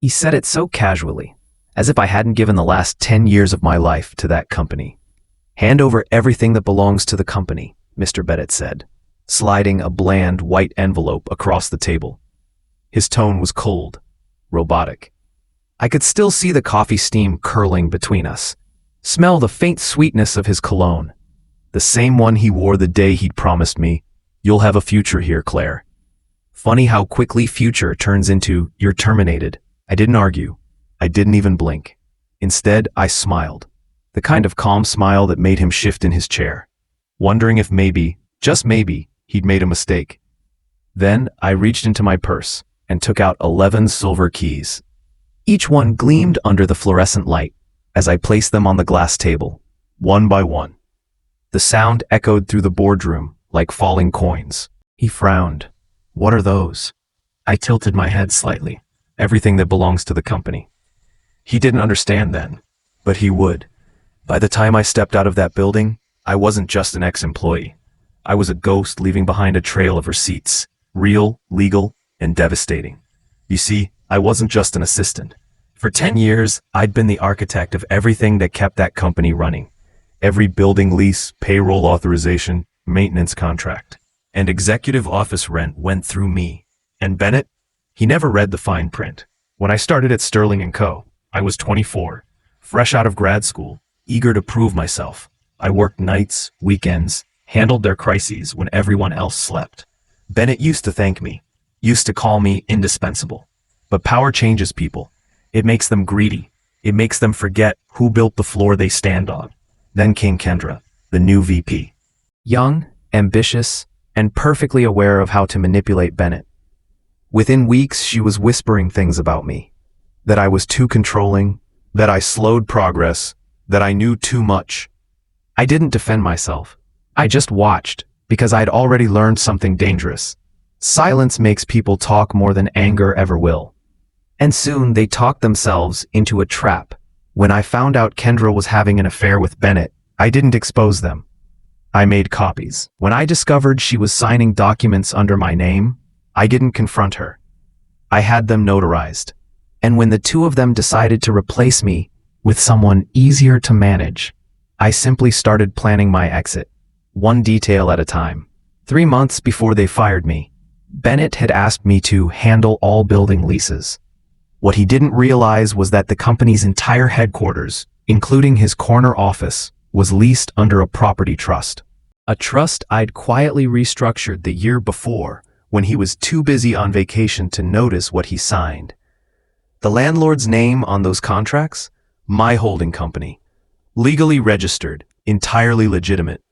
He said it so casually, as if I hadn't given the last 10 years of my life to that company. "Hand over everything that belongs to the company," Mr. Bennett said, sliding a bland white envelope across the table. His tone was cold, robotic. I could still see the coffee steam curling between us, smell the faint sweetness of his cologne, the same one he wore the day he'd promised me, "You'll have a future here, Claire." Funny how quickly future turns into "you're terminated." I didn't argue. I didn't even blink. Instead, I smiled, the kind of calm smile that made him shift in his chair, wondering if maybe, just maybe, he'd made a mistake. Then I reached into my purse and took out 11 silver keys. Each one gleamed under the fluorescent light as I placed them on the glass table, one by one. The sound echoed through the boardroom like falling coins. He frowned. "What are those?" I tilted my head slightly. "Everything that belongs to the company." He didn't understand then, but he would. By the time I stepped out of that building, I wasn't just an ex-employee. I was a ghost leaving behind a trail of receipts, real, legal, and devastating. You see, I wasn't just an assistant. For 10 years, I'd been the architect of everything that kept that company running. Every building lease, payroll authorization, maintenance contract, and executive office rent went through me. And Bennett? He never read the fine print. When I started at Sterling & Co., I was 24, fresh out of grad school, eager to prove myself. I worked nights, weekends, handled their crises when everyone else slept. Bennett used to thank me, used to call me indispensable. But power changes people. It makes them greedy. It makes them forget who built the floor they stand on. Then came Kendra, the new VP. Young, ambitious, and perfectly aware of how to manipulate Bennett. Within weeks, she was whispering things about me. That I was too controlling, that I slowed progress, that I knew too much. I didn't defend myself. I just watched, because I'd already learned something dangerous. Silence makes people talk more than anger ever will. And soon they talked themselves into a trap. When I found out Kendra was having an affair with Bennett, I didn't expose them. I made copies. When I discovered she was signing documents under my name, I didn't confront her. I had them notarized. And when the two of them decided to replace me with someone easier to manage, I simply started planning my exit, one detail at a time. 3 months before they fired me, Bennett had asked me to handle all building leases. What he didn't realize was that the company's entire headquarters, including his corner office, was leased under a property trust. A trust I'd quietly restructured the year before when he was too busy on vacation to notice what he signed. The landlord's name on those contracts? My holding company. Legally registered, entirely legitimate.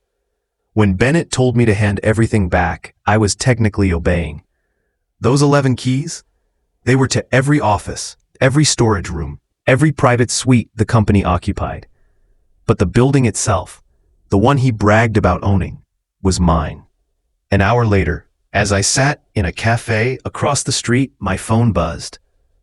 When Bennett told me to hand everything back, I was technically obeying. Those 11 keys? They were to every office, every storage room, every private suite the company occupied. But the building itself, the one he bragged about owning, was mine. An hour later, as I sat in a cafe across the street, my phone buzzed.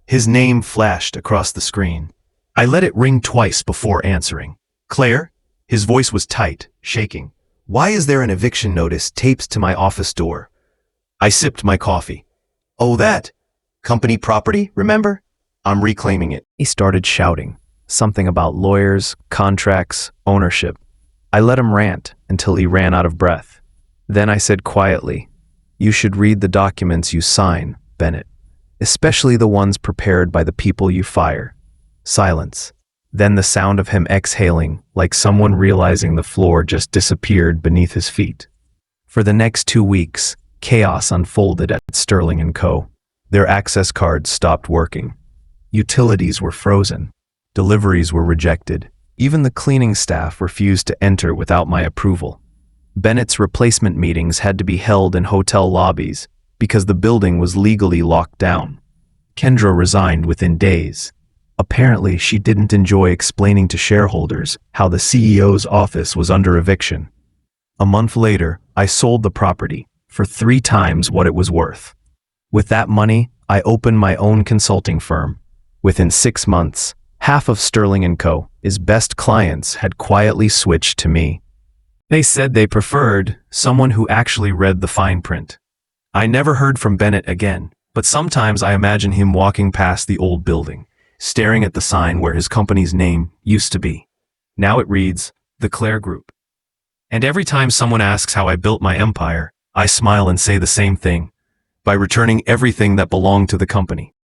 His name flashed across the screen. I let it ring twice before answering. "Claire?" His voice was tight, shaking. "Why is there an eviction notice taped to my office door?" I sipped my coffee. "Oh, that? Company property, remember? I'm reclaiming it." He started shouting, something about lawyers, contracts, ownership. I let him rant until he ran out of breath. Then I said quietly, "You should read the documents you sign, Bennett, especially the ones prepared by the people you fire." Silence. Then the sound of him exhaling, like someone realizing the floor just disappeared beneath his feet. For the next 2 weeks, chaos unfolded at Sterling & Co. Their access cards stopped working. Utilities were frozen. Deliveries were rejected. Even the cleaning staff refused to enter without my approval. Bennett's replacement meetings had to be held in hotel lobbies because the building was legally locked down. Kendra resigned within days. Apparently, she didn't enjoy explaining to shareholders how the CEO's office was under eviction. A month later, I sold the property for 3 times what it was worth. With that money, I opened my own consulting firm. Within 6 months, half of Sterling & Co.'s best clients had quietly switched to me. They said they preferred someone who actually read the fine print. I never heard from Bennett again, But sometimes I imagine him walking past the old building, staring at the sign where his company's name used to be. Now it reads, The Claire Group. And every time someone asks how I built my empire, I smile and say the same thing, by returning everything that belonged to the company.